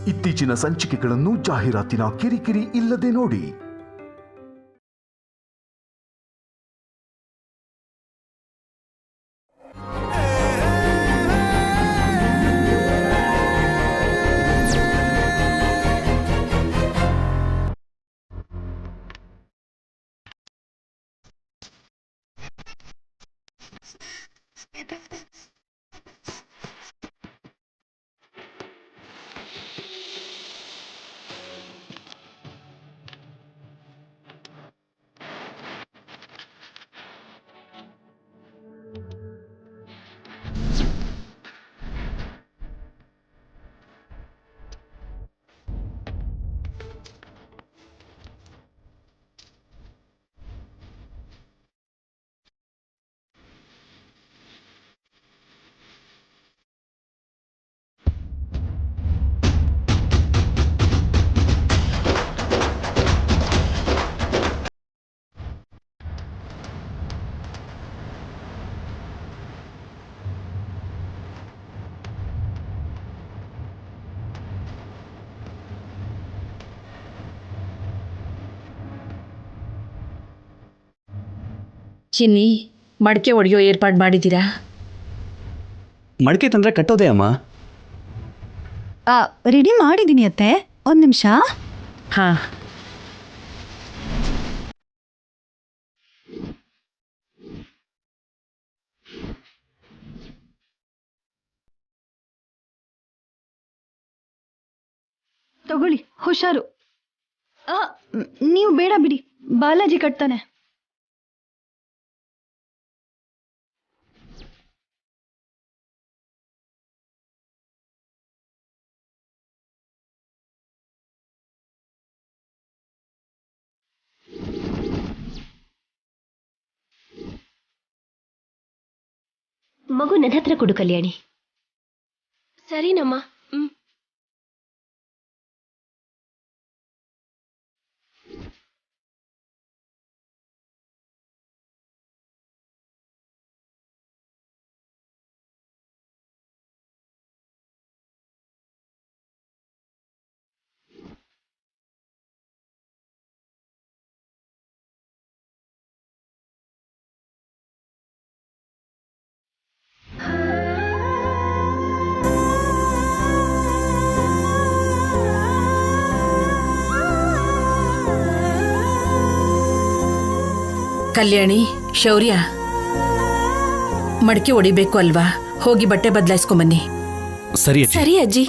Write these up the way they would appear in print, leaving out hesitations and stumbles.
ಇತ್ತೀಚಿನ ಸಂಚಿಕೆಗಳನ್ನು ಜಾಹೀರಾತಿನ ಕಿರಿಕಿರಿ ಇಲ್ಲದೆ ನೋಡಿ. ಚಿನ್ನಿ, ಮಡಕೆ ಒಡೆಯೋ ಏರ್ಪಾಡು ಮಾಡಿದ್ದೀರಾ? ಮಡಕೆ ತಂದ್ರೆ ಕಟ್ಟೋದೇ ಅಮ್ಮ. ರೆಡಿ ಮಾಡಿದ್ದೀನಿ ಅತ್ತೆ, ಒಂದು ನಿಮಿಷ. ಹಾಂ. ತಗೊಳ್ಳಿ, ಹುಷಾರು. ನೀವು ಬೇಡ ಬಿಡಿ, ಬಾಲಾಜಿ ಕಟ್ತಾನೆ. ಮಗು ನನ್ನ ಹತ್ರ ಕೊಡು ಕಲ್ಯಾಣಿ. ಸರಿನಮ್ಮ. ಕಲ್ಯಾಣಿ, ಶೌರ್ಯ, ಮಡಕೆ ಒಡಿಬೇಕು ಅಲ್ವಾ? ಹೋಗಿ ಬಟ್ಟೆ ಬದಲಾಯಿಸ್ಕೊಂಬನ್ನಿ. ಸರಿ ಸರಿ ಅಜ್ಜಿ.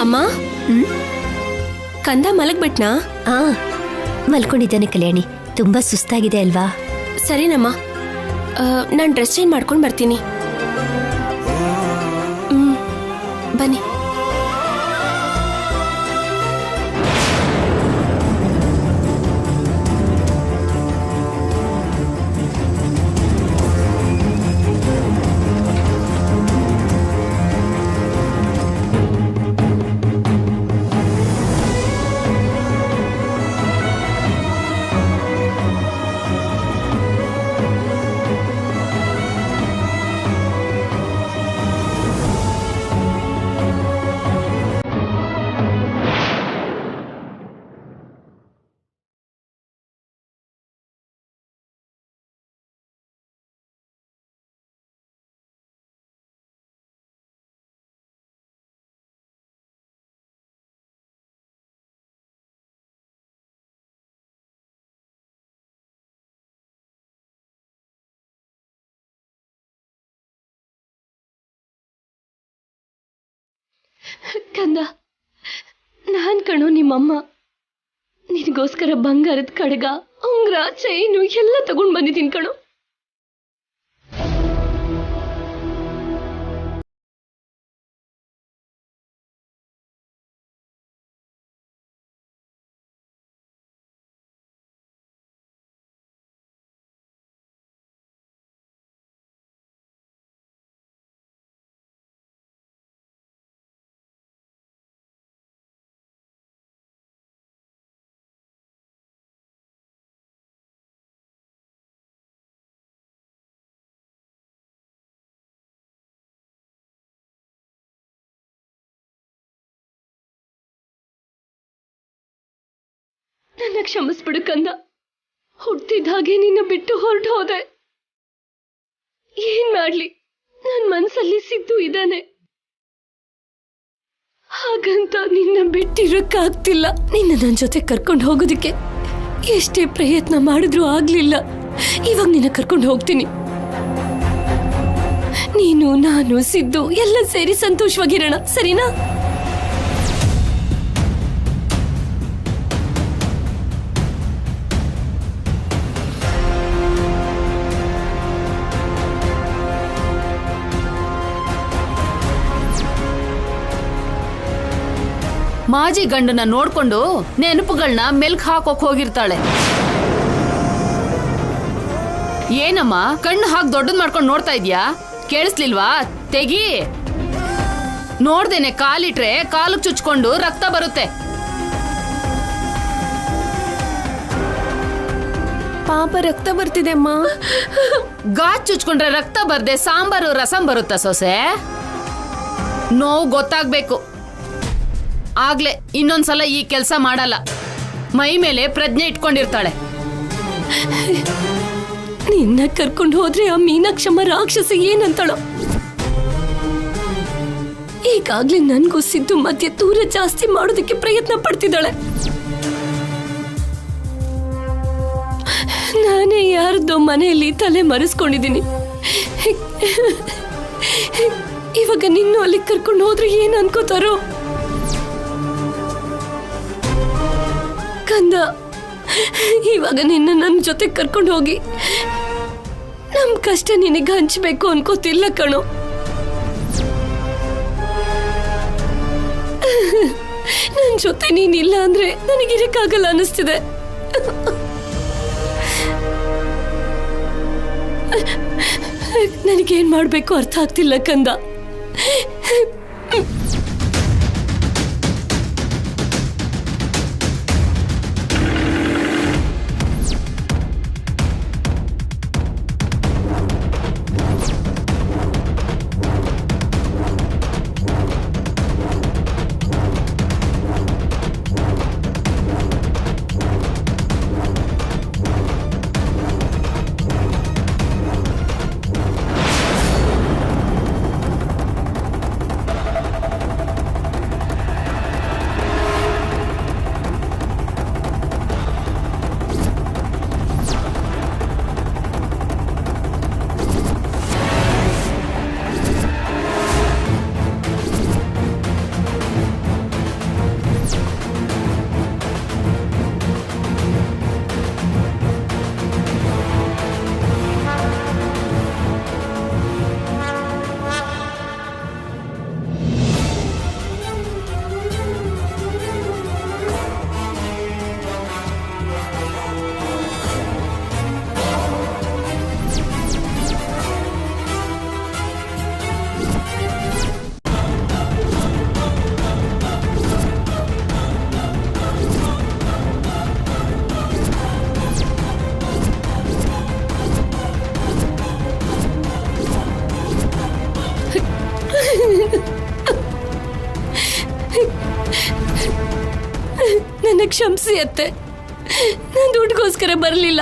ಅಮ್ಮ, ಕಂದ ಮಲಗ್ಬಿಟ್ನಾ? ಮಲ್ಕೊಂಡಿದ್ದಾನೆ ಕಲ್ಯಾಣಿ. ತುಂಬಾ ಸುಸ್ತಾಗಿದೆ ಅಲ್ವಾ? ಸರಿನಮ್ಮ, ನಾನು ಡ್ರೆಸ್ ಚೇಂಜ್ ಮಾಡ್ಕೊಂಡು ಬರ್ತೀನಿ. ಬನ್ನಿ. ಕಂದ, ನಾನ್ ಕಣೋ ನಿಮ್ಮಮ್ಮ. ನಿನಗೋಸ್ಕರ ಬಂಗಾರದ ಕಡಗ, ಉಂಗ್ರ, ಚೈನು ಎಲ್ಲ ತಗೊಂಡ್ ಬಂದಿದ್ದೀನಿ ಕಣೋ. ನನ್ನ ಕ್ಷಮಿಸ್ಬಿಡು ಕಂದ. ಹುಟ್ಟಿದ ಹಾಗೆ ನಿನ್ನ ಬಿಟ್ಟು ಹೊರಟು ಹೋದೆ. ಏನ್ ಮಾಡ್ಲಿ, ನನ್ ಮನ್ಸಲ್ಲಿ ಸಿದ್ದು ಇದ್ದಾನೆ. ಹಾಗಂತ ನಿನ್ನ ಬಿಟ್ಟಿರಕ್ಕಾಗ್ತಿಲ್ಲ. ನಿನ್ನ ನನ್ನ ಜೊತೆ ಕರ್ಕೊಂಡು ಹೋಗೋದಕ್ಕೆ ಎಷ್ಟೇ ಪ್ರಯತ್ನ ಮಾಡಿದ್ರೂ ಆಗ್ಲಿಲ್ಲ. ಇವಾಗ ನಿನ್ನ ಕರ್ಕೊಂಡು ಹೋಗ್ತೀನಿ. ನೀನು, ನಾನು, ಸಿದ್ದು ಎಲ್ಲ ಸೇರಿ ಸಂತೋಷವಾಗಿರೋಣ, ಸರಿನಾ? ಮಾಜಿ ಗಂಡನ ನೋಡ್ಕೊಂಡು ನೆನಪುಗಳನ್ನ ಮೆಲ್ಕ್ ಹಾಕೋಕ್ ಹೋಗಿರ್ತಾಳೆ. ಏನಮ್ಮ ಕಣ್ಣು ಹಾಕಿ ದೊಡ್ಡದ್ ಮಾಡ್ಕೊಂಡು ನೋಡ್ತಾ ಇದ್ಯಾ? ಕೇಳಿಸ್ಲಿಲ್ವಾ? ತೆಗಿ. ನೋಡ್ದೇನೆ ಕಾಲಿಟ್ರೆ ಕಾಲಕ್ಕೆ ಚುಚ್ಕೊಂಡು ರಕ್ತ ಬರುತ್ತೆ. ಪಾಪ ರಕ್ತ ಬರ್ತಿದೆ ಅಮ್ಮ. ಗಾಜ್ ಚುಚ್ಕೊಂಡ್ರೆ ರಕ್ತ ಬರ್ದೆ ಸಾಂಬಾರು ರಸಂ ಬರುತ್ತಾ ಸೊಸೆ? ನೋವು ಗೊತ್ತಾಗ್ಬೇಕು. ಆಗ್ಲೇ ಇನ್ನೊಂದ್ಸಲ ಈ ಕೆಲಸ ಮಾಡಲ್ಲ. ಮೈ ಮೇಲೆ ಪ್ರಜ್ಞೆ ಇಟ್ಕೊಂಡಿರ್ತಾಳೆ. ನಿನ್ನ ಕರ್ಕೊಂಡು ಹೋದ್ರೆ ಆ ಮೀನಾಕ್ಷಮ್ಮ ರಾಕ್ಷಸ ಏನಂತಾಳೋ? ಈಗಾಗ್ಲೇ ನನ್ಗೂ ಸಿದ್ದು ಮಧ್ಯೆ ದೂರ ಜಾಸ್ತಿ ಮಾಡೋದಕ್ಕೆ ಪ್ರಯತ್ನ ಪಡ್ತಿದ್ದಾಳೆ. ನಾನೇ ಯಾರದ್ದೋ ಮನೆಯಲ್ಲಿ ತಲೆ ಮರೆಸ್ಕೊಂಡಿದ್ದೀನಿ. ಇವಾಗ ನಿನ್ನೂ ಅಲ್ಲಿ ಕರ್ಕೊಂಡು ಹೋದ್ರೆ ಏನ್ ಅನ್ಕೋತಾರೋ? ಕಂದ, ಇವಾಗ ನಿನ್ನ ನನ್ನ ಜೊತೆ ಕರ್ಕೊಂಡು ಹೋಗಿ ನಮ್ ಕಷ್ಟ ನಿನಗೆ ಹಂಚ್ಬೇಕು ಅನ್ಕೋತಿಲ್ಲ ಕಣೋ. ನನ್ ಜೊತೆ ನೀನಿಲ್ಲ ಅಂದ್ರೆ ನನಗಿರಕ್ಕಾಗಲ್ಲ ಅನ್ನಿಸ್ತಿದೆ. ನನಗೇನ್ ಮಾಡ್ಬೇಕು ಅರ್ಥ ಆಗ್ತಿಲ್ಲ ಕಂದ. ನನ್ನ ಕ್ಷಮಿಸಿ ಅತ್ತೆ. ನಾನು ದುಡ್ಡಿಗೋಸ್ಕರ ಬರಲಿಲ್ಲ.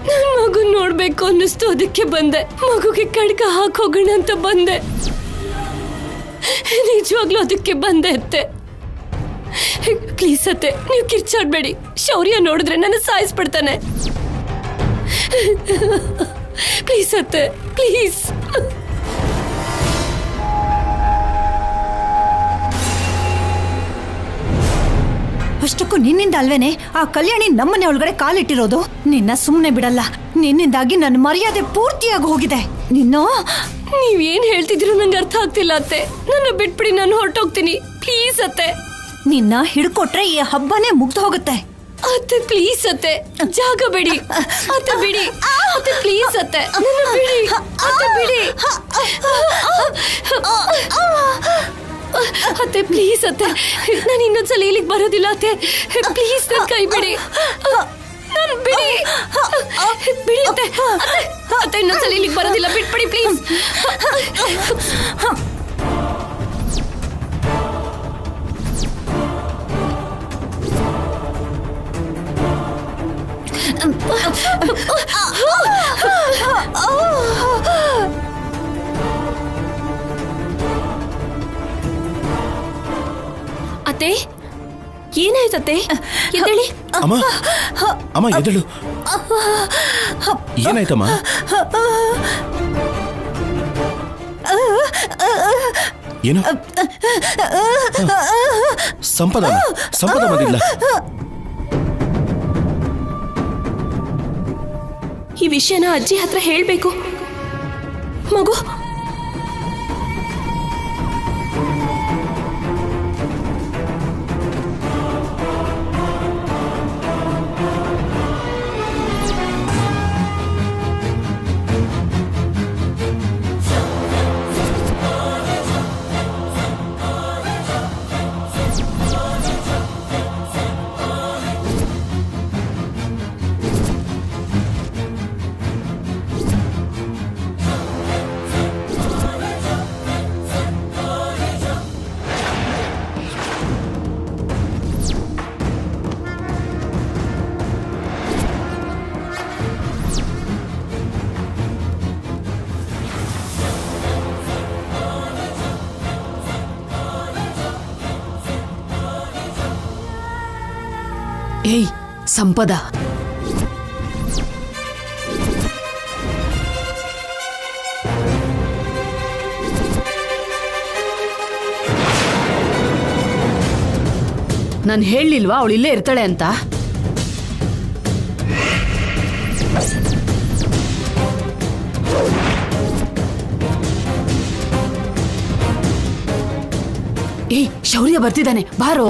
ನನ್ನ ಮಗು ನೋಡ್ಬೇಕು ಅನ್ನಿಸ್ತು, ಅದಕ್ಕೆ ಬಂದೆ. ಮಗುಗೆ ಕಡ್ಗ ಹಾಕೋಗೋಣ ಅಂತ ಬಂದೆ. ನಿಜವಾಗ್ಲೂ ಅದಕ್ಕೆ ಬಂದೆ ಅತ್ತೆ. ಪ್ಲೀಸ್ ಅತ್ತೆ, ನೀವು ಕಿರ್ಚಾಡ್ಬೇಡಿ. ಶೌರ್ಯ ನೋಡಿದ್ರೆ ನನ್ನ ಸಾಯಿಸ್ಬಿಡ್ತಾನೆ. ಪ್ಲೀಸ್ ಅತ್ತೆ, ಪ್ಲೀಸ್. ಅಷ್ಟಕ್ಕೂ ನಿನ್ನಿಂದ ಅಲ್ವೇನೆ ಆ ಕಲ್ಯಾಣಿ ನಮ್ಮನೆ ಒಳಗಡೆ ಕಾಲಿಟ್ಟಿರೋದು. ನಿನ್ನ ಸುಮ್ಮನೆ ಬಿಡಲ್ಲ. ನಿನ್ನಿಂದಾಗಿ ನನ್ನ ಮರ್ಯಾದೆ ಪೂರ್ತಿಯಾಗಿ ಹೋಗಿದೆ. ನೀವೇನ್ ಹೇಳ್ತಿದ್ರು ನಂಗೆ ಅರ್ಥ ಆಗ್ತಿಲ್ಲ ಅತ್ತೆ. ನನ್ನ ಬಿಟ್ಬಿಡಿ, ನಾನು ಹೊರಟೋಗ್ತೀನಿ. ಪ್ಲೀಸ್ ಅತ್ತೆ. ನಿನ್ನ ಹಿಡ್ಕೊಟ್ರೆ ಈ ಹಬ್ಬನೇ ಮುಗ್ದು ಹೋಗುತ್ತೆ. ಅತ್ತೆ ಪ್ಲೀಸ್ ಅತ್ತೆ, ಜಾಗ ಬಿಡಿ. ಅತ್ತೆ ಬಿಡಿ ಅತ್ತೆ, ಪ್ಲೀಸ್ ಅತ್ತೆ, ನನ್ನ ಬಿಡಿ. ಅತ್ತೆ ಬಿಡಿ ಅತ್ತೆ, ಪ್ಲೀಸ್ ಅತ್ತೆ, ನಾನು ಇನ್ನೊಂದ್ಸಲ ಇಲ್ಲಿಗೆ ಬರೋದಿಲ್ಲ ಅತ್ತೆ. ಪ್ಲೀಸ್ ನನ್ನ ಕೈ ಬಿಡಿ. ನಾನು ಬಿಡಿ ಬಿಡಿ ಅತ್ತೆ. ಅತ್ತೆ ಇನ್ನೊಂದ್ಸಲ ಇಲ್ಲಿಗೆ ಬರೋದಿಲ್ಲ, ಬಿಟ್ಬಿಡಿ ಪ್ಲೀಸ್. ಅತ್ತೆ ಏನಾಯ್ತತ್ತೆ? ಎದ್ದೇಳಿ. ಅಮ್ಮ ಅಮ್ಮ ಎದ್ದೇಳು. ಏನಾಯ್ತಮ್ಮ? ಏನು? ಸಂಪದ ಬಂದಿಲ್ಲ. ಈ ವಿಷಯನ ಅಜ್ಜಿ ಹತ್ರ ಹೇಳ್ಬೇಕು. ಮಗು ಏಯ್ ಸಂಪದ, ನಾನು ಹೇಳಿಲ್ವಾ ಅವಳು ಇಲ್ಲೇ ಇರ್ತಾಳೆ ಅಂತ? ಏಯ್ ಶೌರ್ಯ ಬರ್ತಿದ್ದಾನೆ, ಬಾರೋ.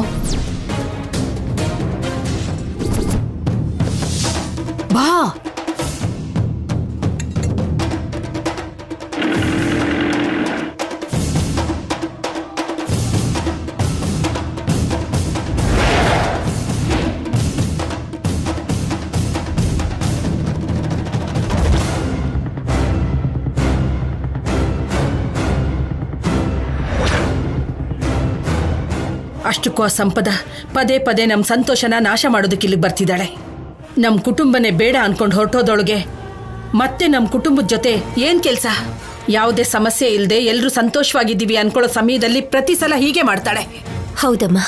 ಬಾ. ಅಷ್ಟಕ್ಕೂ ಆ ಸಂಪದ ಪದೇ ಪದೇ ನಮ್ಮ ಸಂತೋಷನ ನಾಶ ಮಾಡೋದಕ್ಕೆ ಇಲ್ಲಿಗೆ ಬರ್ತಿದ್ದಾಳೆ. ನಮ್ಮ ಕುಟುಂಬನೇ ಬೇಡ ಅನ್ಕೊಂಡು ಹೊರಟೋದೊಳಗೆ ಮತ್ತೆ ನಮ್ಮ ಕುಟುಂಬದ ಜೊತೆ ಏನು ಕೆಲಸ? ಯಾವುದೇ ಸಮಸ್ಯೆ ಇಲ್ಲದೆ ಎಲ್ಲರೂ ಸಂತೋಷವಾಗಿದ್ದೀವಿ ಅನ್ಕೊಳ್ಳೋ ಸಮಯದಲ್ಲಿ ಪ್ರತಿ ಸಲ ಹೀಗೆ ಮಾಡ್ತಾಳೆ. ಹೌದಮ್ಮ,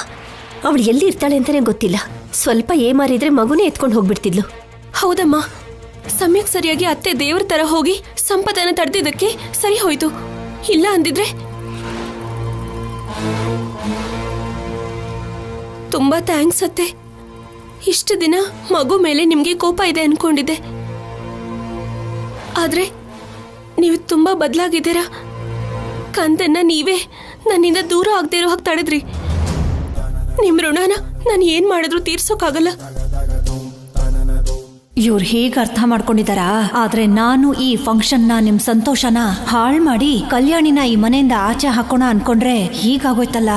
ಅವಳು ಎಲ್ಲಿ ಇರ್ತಾಳೆ ಅಂತಾನೆ ಗೊತ್ತಿಲ್ಲ. ಸ್ವಲ್ಪ ಏಮಾರಿದ್ರೆ ಮಗುನೇ ಎತ್ಕೊಂಡು ಹೋಗ್ಬಿಡ್ತಿದ್ಲು. ಹೌದಮ್ಮ, ಸಮಯಕ್ಕೆ ಸರಿಯಾಗಿ ಅತ್ತೆ ದೇವ್ರ ತರ ಹೋಗಿ ಸಂಪದನ ತಡೆದಿದ್ದಕ್ಕೆ ಸರಿ ಹೋಯ್ತು. ಇಲ್ಲ ಅಂದಿದ್ರೆ ತುಂಬಾ ಥ್ಯಾಂಕ್ಸ್ ಅತ್ತೆ. ಇಷ್ಟು ದಿನ ಮಗು ಮೇಲೆ ನಿಮ್ಗೆ ಕೋಪ ಇದೆ ಅನ್ಕೊಂಡಿದ್ದೆ, ಆದ್ರೆ ನೀವು ತುಂಬಾ ಬದಲಾಗಿದ್ದೀರಾ. ಕಂದನ್ನ ನೀವೇ ನನ್ನಿಂದ ದೂರ ಆಗದೆ ಇರೋ ಹಾಗೆ ತಡೆದ್ರಿ. ನಿಮ್ ಋಣನ ನಾನು ಏನ್ ಮಾಡಿದ್ರು ತೀರ್ಸೋಕ್ಕಾಗಲ್ಲ. ಇವ್ರು ಹೇಗೆ ಅರ್ಥ ಮಾಡ್ಕೊಂಡಿದಾರಾ? ಆದ್ರೆ ನಾನು ಈ ಫಂಕ್ಷನ್ನ ನಿಮ್ ಸಂತೋಷನ ಹಾಳ್ ಮಾಡಿ ಕಲ್ಯಾಣಿನ ಈ ಮನೆಯಿಂದ ಆಚೆ ಹಾಕೋಣ ಅನ್ಕೊಂಡ್ರೆ ಹೀಗಾಗೋಯ್ತಲ್ಲ.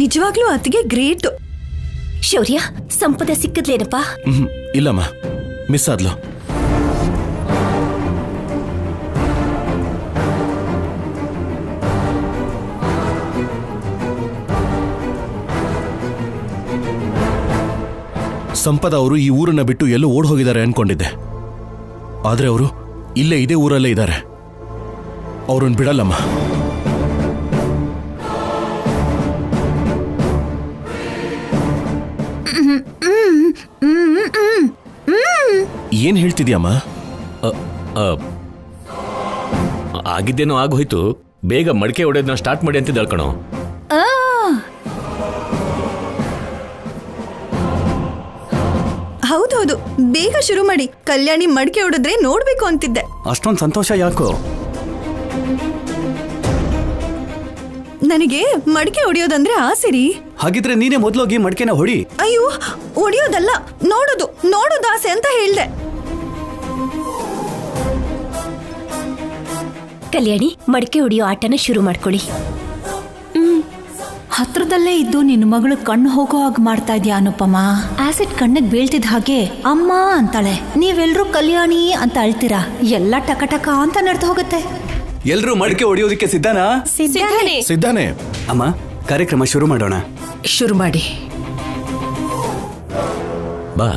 ನಿಜವಾಗ್ಲೂ ಅತಿಗೆ ಗ್ರೇಟ್. ಶೌರ್ಯ, ಸಂಪದ ಸಿಕ್ಕದ್ಲೇನಪ್ಪ? ಇಲ್ಲಮ್ಮ, ಮಿಸ್ ಆದ್ಲು. ಸಂಪದ ಅವರು ಈ ಊರನ್ನ ಬಿಟ್ಟು ಎಲ್ಲೋ ಓಡ್ ಹೋಗಿದ್ದಾರೆ ಅನ್ಕೊಂಡಿದ್ದೆ. ಆದ್ರೆ ಅವರು ಇದೇ ಊರಲ್ಲೇ ಇದ್ದಾರೆ. ಅವ್ರನ್ನ ಬಿಡಲ್ಲಮ್ಮ. ಏನ್ ಹೇಳ್ತಿದ್ಯಮ್ಮ? ಆಗಿದ್ದೇನೋ ಆಗೋಯ್ತು, ಬೇಗ ಮಡಿಕೆ ಹೊಡೆಯೋದನ್ನ ಸ್ಟಾರ್ಟ್ ಮಾಡಿ ಅಂತಿದ್ದಾಳೆ ಕಣೋ. ಹೌದೌದು, ಬೇಗ ಶುರು ಮಾಡಿ. ಕಲ್ಯಾಣಿ ಮಡಿಕೆ ಹೊಡೆದ್ರೆ ನೋಡ್ಬೇಕು ಅಂತಿದ್ದೆ. ಅಷ್ಟೊಂದು ಸಂತೋಷ ಯಾಕೋ? ನನಗೆ ಮಡಿಕೆ ಹೊಡಿಯೋದಂದ್ರೆ ಆಸೆ ರೀ. ಹಾಗಿದ್ರೆ ನೀನೇ ಮೊದ್ಲೋಗಿ ಮಡಿಕೆನ ಹೊಡಿ. ಅಯ್ಯೋ, ಹೊಡಿಯೋದಲ್ಲ, ನೋಡೋದು ಆಸೆ ಅಂತ ಹೇಳ್ದೆ. ಕಲ್ಯಾಣಿ, ಮಡಿಕೆ ಹೊಡಿಯೋ ಆಟನ ಶುರು ಮಾಡ್ಕೊಳ್ಳಿ. ಹತ್ರದಲ್ಲೇ ಇದ್ದು ನಿನ್ನ ಮಗಳು ಕಣ್ಣು ಹೋಗೋ ಹಾಗೆ ಮಾಡ್ತಾ ಇದ್ಯಾ ಅನುಪಮ. ಆಸಿಡ್ ಕಣ್ಣಿಗೆ ಬೀಳ್ತಿದ್ ಹಾಗೆ ಅಮ್ಮ ಅಂತಾಳೆ, ನೀವೆಲ್ರೂ ಕಲ್ಯಾಣಿ ಅಂತ ಅಳ್ತೀರಾ, ಎಲ್ಲ ಟಕ ಅಂತ ನಡೆದು ಹೋಗುತ್ತೆ. ಎಲ್ರೂ ಮಡಿಕೆ ಹೊಡಿಯೋದಕ್ಕೆ ಸಿದ್ಧನಾ? ಸಿದ್ಧಾನೆ. ಅಮ್ಮ, ಕಾರ್ಯಕ್ರಮ ಶುರು ಮಾಡೋಣ. ಶುರು ಮಾಡಿ. ಬಾ.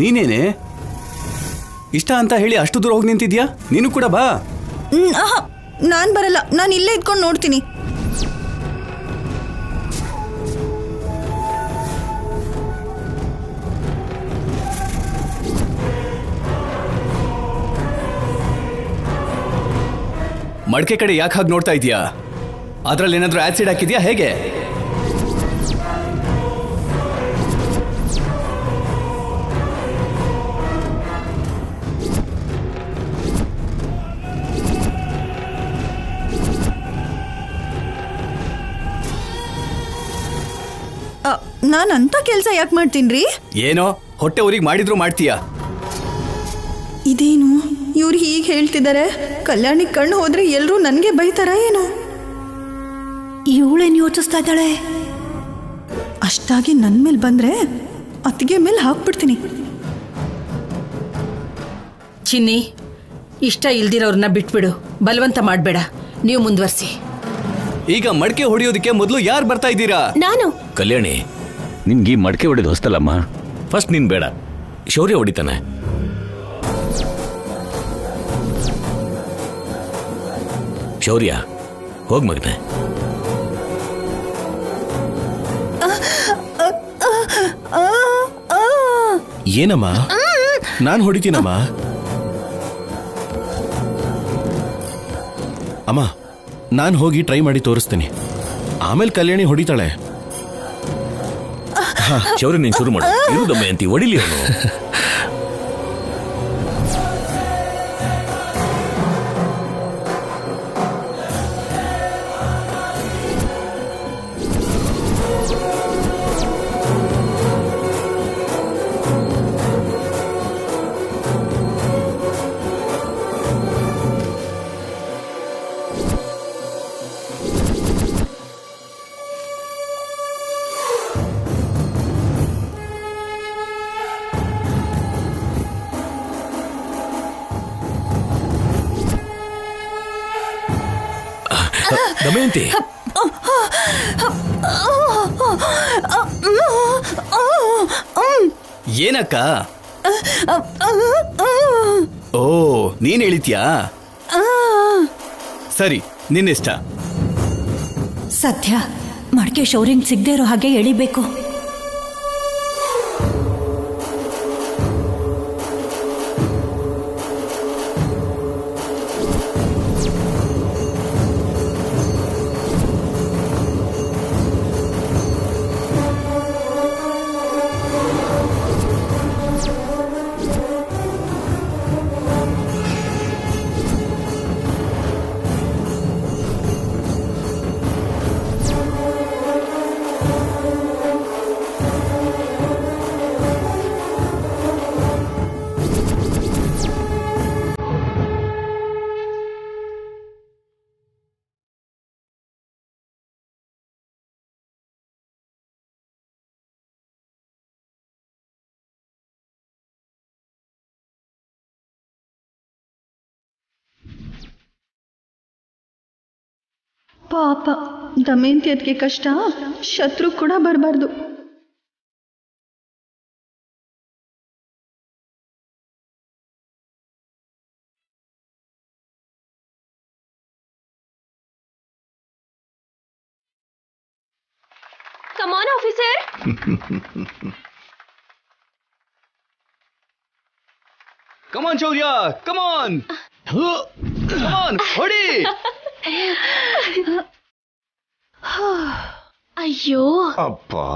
ನೀನೇನೆ ಇಷ್ಟ ಅಂತ ಹೇಳಿ ಅಷ್ಟು ದೂರ ಹೋಗಿ ನಿಂತಿದ್ಯಾ? ನೀನು ಕೂಡ ಬಾ. ನಾನ್ ಬರಲ್ಲ, ನಾನು ಇಲ್ಲೇ ಇದ್ಕೊಂಡು ನೋಡ್ತೀನಿ. ಮಡಿಕೆ ಕಡೆ ಯಾಕೆ ಹಾಗೆ ನೋಡ್ತಾ ಇದೀಯಾ? ಅದ್ರಲ್ಲಿ ಏನಾದ್ರೂ ಆಸಿಡ್ ಹಾಕಿದ್ಯಾ ಹೇಗೆ? ನಾನಂತ ಕೆಲ್ಸ ಯಾಕೆ ಮಾಡ್ತೀನ್ರಿ? ಏನೋ ಹೊಟ್ಟೆ ಊರಿಗೆ ಮಾಡಿದ್ರು ಮಾಡ್ತೀಯಾ? ಇದೇನು ಇವ್ರು ಹೀಗೆ ಹೇಳ್ತಿದ್ದಾರೆ? ಕಲ್ಯಾಣಿ ಕಣ್ಣು ಹೋದ್ರೆ ಎಲ್ರೂ ನನ್ಗೆ ಬೈತಾರ ಏನೋ? ಇವಳೇನು ಯೋಚಿಸ್ತಾ ಇದ್ದಾಳೆ? ಅಷ್ಟಾಗಿ ನನ್ ಮೇಲೆ ಬಂದ್ರೆ ಅತ್ತಿಗೆ ಮೇಲೆ ಹಾಕ್ಬಿಡ್ತೀನಿ. ಚಿನ್ನಿ, ಇಷ್ಟ ಇಲ್ದಿರೋರ್ನ ಬಿಟ್ಬಿಡು, ಬಲವಂತ ಮಾಡಬೇಡ. ನೀವು ಮುಂದುವರಿಸಿ. ಈಗ ಮಡಿಕೆ ಹೊಡಿಯೋದಕ್ಕೆ ಮೊದಲು ಯಾರು ಬರ್ತಾ ಇದ್ದೀರಾ? ನಾನು. ಕಲ್ಯಾಣಿ, ನಿನ್ಗೆ ಮಡಿಕೆ ಹೊಡೆದು ಹೊಸ್ತಲ್ಲಮ್ಮ. ಫಸ್ಟ್ ನೀನ್ ಬೇಡ, ಶೌರ್ಯ ಹೊಡಿತಾನೆ. ಶೌರ್ಯ, ಹೋಗ್ ಮಗನೆ. ಏನಮ್ಮ? ನಾನು ಹೊಡಿತೀನಮ್ಮ. ಅಮ್ಮ, ನಾನು ಹೋಗಿ ಟ್ರೈ ಮಾಡಿ ತೋರಿಸ್ತೀನಿ, ಆಮೇಲೆ ಕಲ್ಯಾಣಿ ಹೊಡಿತಾಳೆ. ಶೌರ್ಯ, ನೀನ್ ಶುರು ಮಾಡು. ಇರುದಮ್ಮ ಅಂತಿ ಹೊಡಿಲಿ ಅವನು. ದಮಯಂತಿ, ಏನಕ್ಕ? ಓ, ನೀನ್ ಹೇಳಿದ್ಯಾ? ಸರಿ, ನಿನ್ನಿಷ್ಟ. ಸದ್ಯ ಮಡಿಕೆ ಶೌರ್ಯಂಗ್ ಸಿಗದೆ ಇರೋ ಹಾಗೆ ಎಳಿಬೇಕು. ಪಾಪ ದಮಯಂತಿ ಅದಕ್ಕೆ ಕಷ್ಟ, ಶತ್ರು ಕೂಡ ಬರಬಾರ್ದು. Come on officer. ಕಮಾನ್ ಶೌರ್ಯ, ಕಮಾನ್ ಕಮಾನ್, ಹೊಡಿ. ಅಯ್ಯೋ ಅಪ್ಪಾ